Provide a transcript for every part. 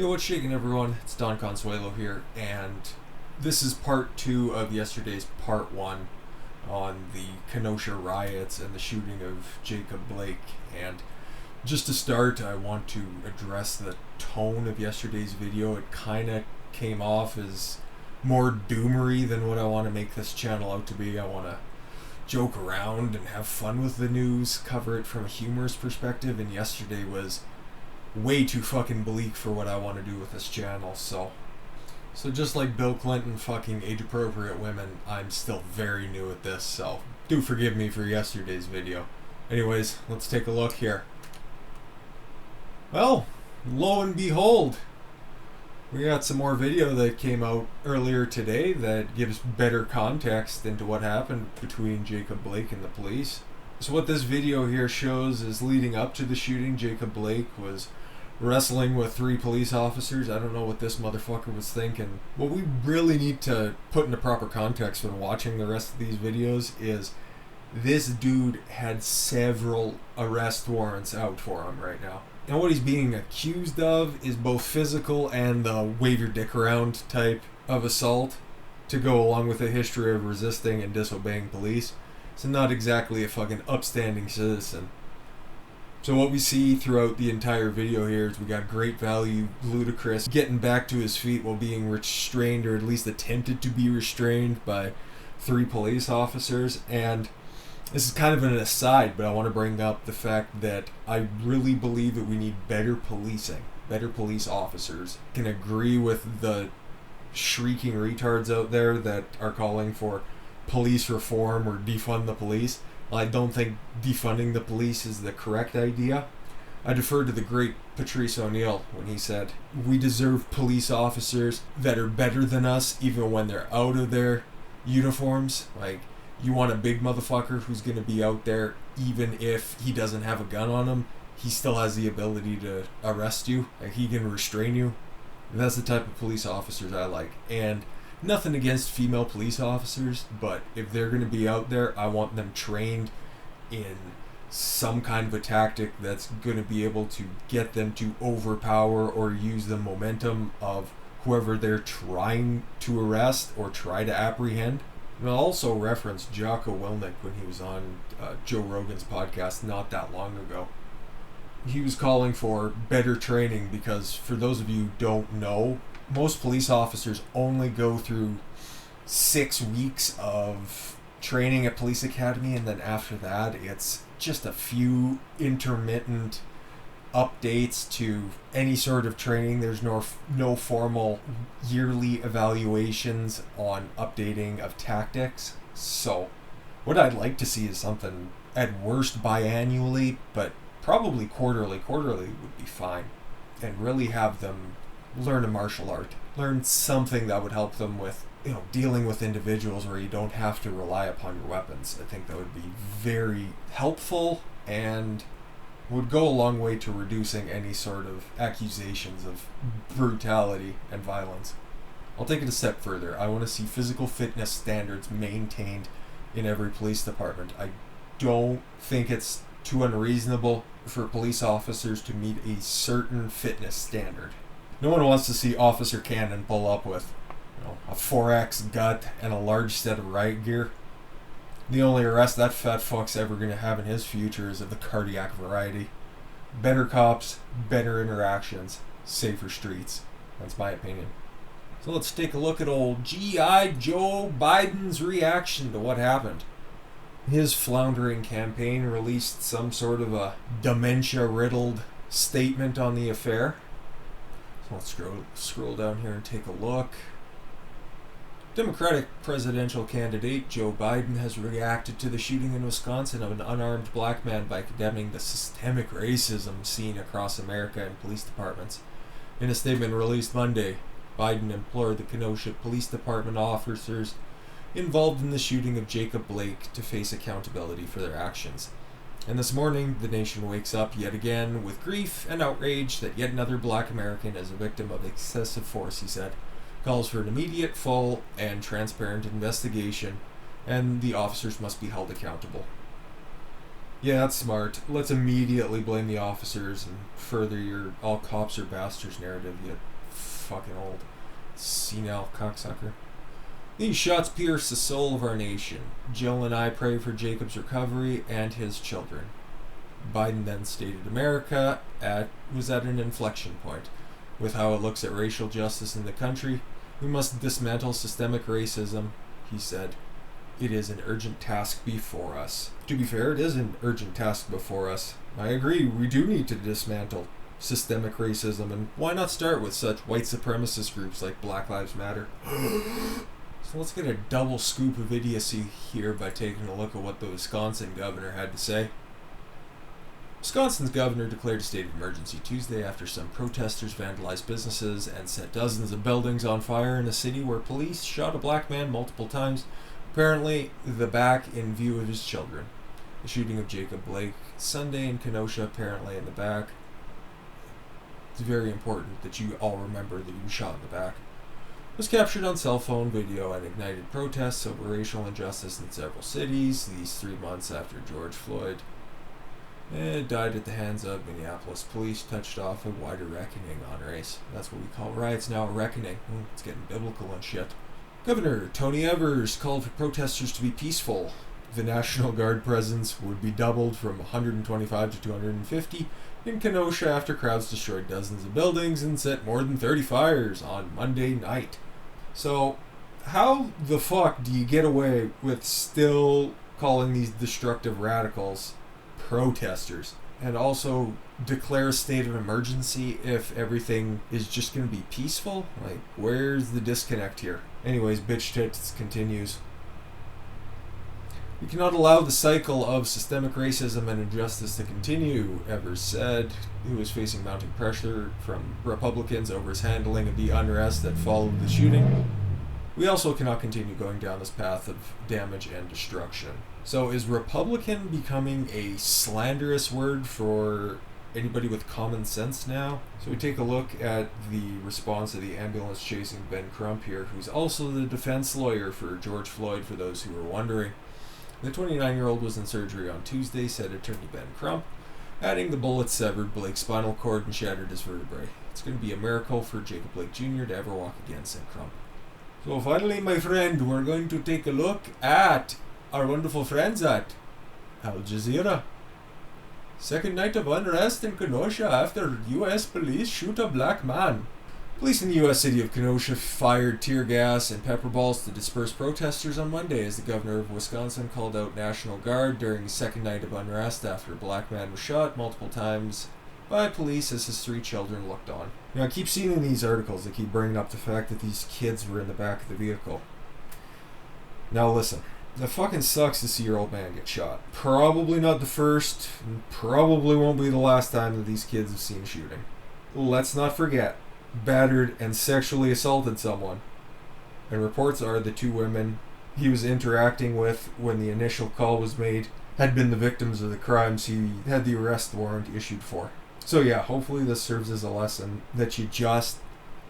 Yo, what's shaking, everyone? It's Khan-Swaylo here, and this is part 2 of yesterday's part 1 on the Kenosha riots and the shooting of Jacob Blake. And just to start, I want to address the tone of yesterday's video. It kind of came off as more doomery than what I want to make this channel out to be. I want to joke around and have fun with the news, cover it from a humorous perspective, and yesterday was way too fucking bleak for what I want to do with this channel. So just like Bill Clinton fucking age-appropriate women, I'm still very new at this, so do forgive me for yesterday's video. Anyways, let's take a look here. Well, lo and behold, we got some more video that came out earlier today that gives better context into what happened between Jacob Blake and the police. So what this video here shows is leading up to the shooting, Jacob Blake was wrestling with 3 police officers. I don't know what this motherfucker was thinking. What we really need to put into proper context when watching the rest of these videos is this dude had several arrest warrants out for him right now. And what he's being accused of is both physical and the wave your dick around type of assault to go along with a history of resisting and disobeying police. So not exactly a fucking upstanding citizen. So what we see throughout the entire video here is we got great value, Ludacris getting back to his feet while being restrained, or at least attempted to be restrained, by 3 police officers. And this is kind of an aside, but I want to bring up the fact that I really believe that we need better policing, better police officers. I can agree with the shrieking retards out there that are calling for police reform or defund the police. I don't think defunding the police is the correct idea. I defer to the great Patrice O'Neill when he said, we deserve police officers that are better than us even when they're out of their uniforms. Like, you want a big motherfucker who's going to be out there even if he doesn't have a gun on him. He still has the ability to arrest you. Like, he can restrain you. And that's the type of police officers I like. And nothing against female police officers, but if they're going to be out there, I want them trained in some kind of a tactic that's going to be able to get them to overpower or use the momentum of whoever they're trying to arrest or try to apprehend. And I'll also reference Jocko Willink when he was on Joe Rogan's podcast not that long ago. He was calling for better training because, for those of you who don't know, most police officers only go through 6 weeks of training at police academy, and then after that it's just a few intermittent updates to any sort of training. There's no formal yearly evaluations on updating of tactics. So what I'd like to see is something at worst biannually, but probably quarterly would be fine, and really have them learn a martial art, learn something that would help them with, dealing with individuals where you don't have to rely upon your weapons. I think that would be very helpful and would go a long way to reducing any sort of accusations of brutality and violence. I'll take it a step further. I want to see physical fitness standards maintained in every police department. I don't think it's too unreasonable for police officers to meet a certain fitness standard. No one wants to see Officer Cannon pull up with, a 4X gut and a large set of riot gear. The only arrest that fat fuck's ever going to have in his future is of the cardiac variety. Better cops, better interactions, safer streets. That's my opinion. So let's take a look at old G.I. Joe Biden's reaction to what happened. His floundering campaign released some sort of a dementia-riddled statement on the affair. Let's scroll down here and take a look. Democratic presidential candidate Joe Biden has reacted to the shooting in Wisconsin of an unarmed black man by condemning the systemic racism seen across America in police departments. In a statement released Monday, Biden implored the Kenosha Police Department officers involved in the shooting of Jacob Blake to face accountability for their actions. And this morning, the nation wakes up yet again with grief and outrage that yet another black American is a victim of excessive force, he said. Calls for an immediate, full, and transparent investigation, and the officers must be held accountable. Yeah, that's smart. Let's immediately blame the officers and further your all cops are bastards narrative, you fucking old senile cocksucker. These shots pierce the soul of our nation. Jill and I pray for Jacob's recovery and his children. Biden then stated America was at an inflection point. With how it looks at racial justice in the country, we must dismantle systemic racism, he said. It is an urgent task before us. To be fair, it is an urgent task before us. I agree, we do need to dismantle systemic racism, and why not start with such white supremacist groups like Black Lives Matter? So let's get a double scoop of idiocy here by taking a look at what the Wisconsin governor had to say. Wisconsin's governor declared a state of emergency Tuesday after some protesters vandalized businesses and set dozens of buildings on fire in a city where police shot a black man multiple times, apparently the back in view of his children. The shooting of Jacob Blake Sunday in Kenosha, apparently in the back. It's very important that you all remember that he was shot in the back. Was captured on cell phone video and ignited protests over racial injustice in several cities these 3 months after George Floyd died at the hands of Minneapolis police, touched off a wider reckoning on race. That's what we call riots now, a reckoning. It's getting biblical and shit. Governor Tony Evers called for protesters to be peaceful. The National Guard presence would be doubled from 125 to 250 in Kenosha after crowds destroyed dozens of buildings and set more than 30 fires on Monday night. So, how the fuck do you get away with still calling these destructive radicals protesters and also declare a state of emergency if everything is just going to be peaceful? Like, where's the disconnect here? Anyways, bitch tits continues. We cannot allow the cycle of systemic racism and injustice to continue, Evers said, who was facing mounting pressure from Republicans over his handling of the unrest that followed the shooting. We also cannot continue going down this path of damage and destruction. So is Republican becoming a slanderous word for anybody with common sense now? So we take a look at the response of the ambulance chasing Ben Crump here, who's also the defense lawyer for George Floyd, for those who were wondering. The 29-year-old was in surgery on Tuesday, said attorney Ben Crump, adding the bullet severed Blake's spinal cord and shattered his vertebrae. It's going to be a miracle for Jacob Blake Jr. to ever walk again, said Crump. So finally, my friend, we're going to take a look at our wonderful friends at Al Jazeera. Second night of unrest in Kenosha after U.S. police shoot a black man. Police in the U.S. city of Kenosha fired tear gas and pepper balls to disperse protesters on Monday as the governor of Wisconsin called out National Guard during the second night of unrest after a black man was shot multiple times by police as his 3 children looked on. Now, I keep seeing in these articles, they keep bringing up the fact that these kids were in the back of the vehicle. Now listen, that fucking sucks to see your old man get shot. Probably not the first, and probably won't be the last time that these kids have seen a shooting. Let's not forget, battered and sexually assaulted someone. And reports are the 2 women he was interacting with when the initial call was made had been the victims of the crimes he had the arrest warrant issued for. So yeah, hopefully this serves as a lesson that you just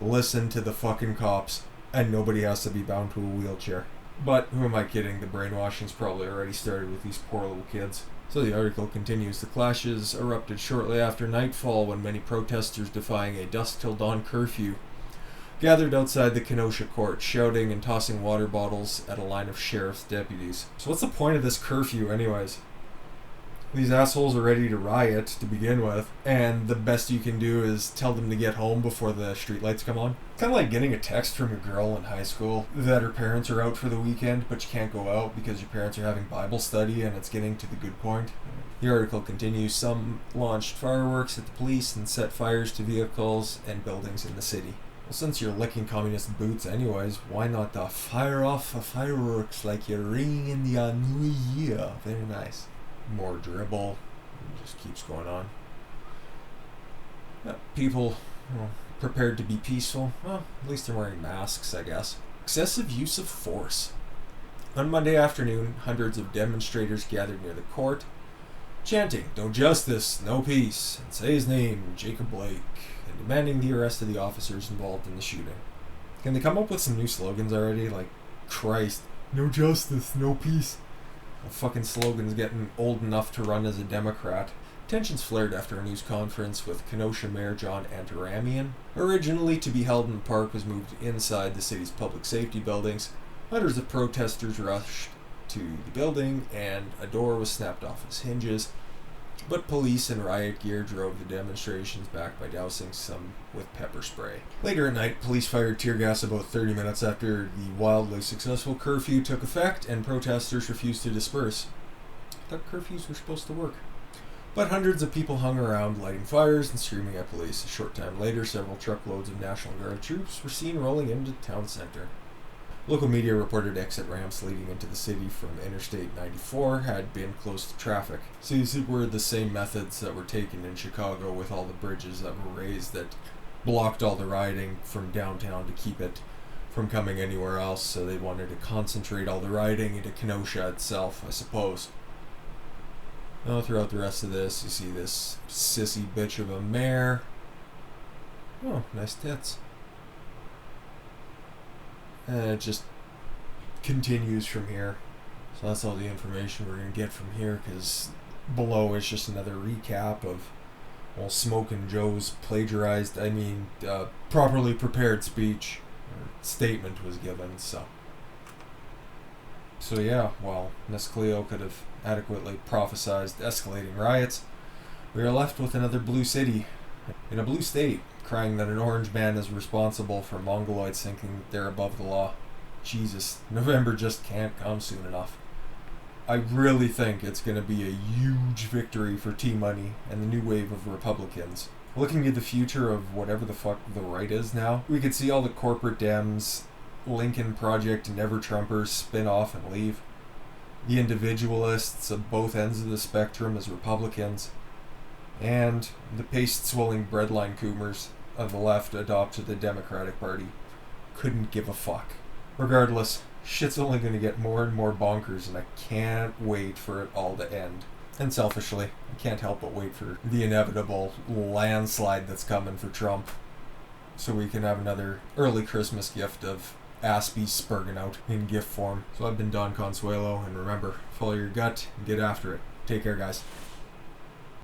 listen to the fucking cops and nobody has to be bound to a wheelchair. But who am I kidding? The brainwashing's probably already started with these poor little kids. So the article continues. The clashes erupted shortly after nightfall when many protesters defying a dusk till dawn curfew gathered outside the Kenosha court, shouting and tossing water bottles at a line of sheriff's deputies. So what's the point of this curfew anyways? These assholes are ready to riot to begin with, and the best you can do is tell them to get home before the streetlights come on. Kind of like getting a text from a girl in high school that her parents are out for the weekend, but you can't go out because your parents are having Bible study and it's getting to the good point. The article continues. Some launched fireworks at the police and set fires to vehicles and buildings in the city. Well, since you're licking communist boots anyways, why not fire off fireworks like you're ringing in the new year? Very nice. More dribble. It just keeps going on. People prepared to be peaceful. Well, at least they're wearing masks, I guess. Excessive use of force. On Monday afternoon, hundreds of demonstrators gathered near the court, chanting, "No justice, no peace," and say his name, Jacob Blake, and demanding the arrest of the officers involved in the shooting. Can they come up with some new slogans already? Like, Christ, no justice, no peace. The fucking slogan's getting old enough to run as a Democrat. Tensions flared after a news conference with Kenosha Mayor John Antaramian. Originally to be held in the park, was moved inside the city's public safety buildings. Hundreds of protesters rushed to the building, and a door was snapped off its hinges. But police and riot gear drove the demonstrations back by dousing some with pepper spray. Later at night, police fired tear gas about 30 minutes after the wildly successful curfew took effect and protesters refused to disperse. I thought curfews were supposed to work. But hundreds of people hung around, lighting fires and screaming at police. A short time later, several truckloads of National Guard troops were seen rolling into the town center. Local media reported exit ramps leading into the city from Interstate 94 had been closed to traffic. So these were the same methods that were taken in Chicago with all the bridges that were raised that blocked all the rioting from downtown to keep it from coming anywhere else. So they wanted to concentrate all the rioting into Kenosha itself, I suppose. Now throughout the rest of this, you see this sissy bitch of a mayor. Oh, nice tits. And it just continues from here. So that's all the information we're going to get from here, because below is just another recap of, well, Smokin' Joe's plagiarized, properly prepared speech or statement was given, so yeah, well, Miss Cleo could have adequately prophesized escalating riots. We are left with another blue city in a blue state, crying that an orange man is responsible for mongoloids thinking they're above the law. Jesus, November just can't come soon enough. I really think it's going to be a huge victory for T-Money and the new wave of Republicans. Looking at the future of whatever the fuck the right is now, we could see all the corporate Dems, Lincoln Project, Never Trumpers spin off and leave. The individualists of both ends of the spectrum as Republicans, and the paste-swilling breadline coomers of the left adopt the Democratic Party. Couldn't give a fuck. Regardless, shit's only going to get more and more bonkers, and I can't wait for it all to end. And selfishly, I can't help but wait for the inevitable landslide that's coming for Trump, so we can have another early Christmas gift of Aspies spurging out in gift form. So I've been Don Khan-Swaylo, and remember, follow your gut and get after it. Take care, guys.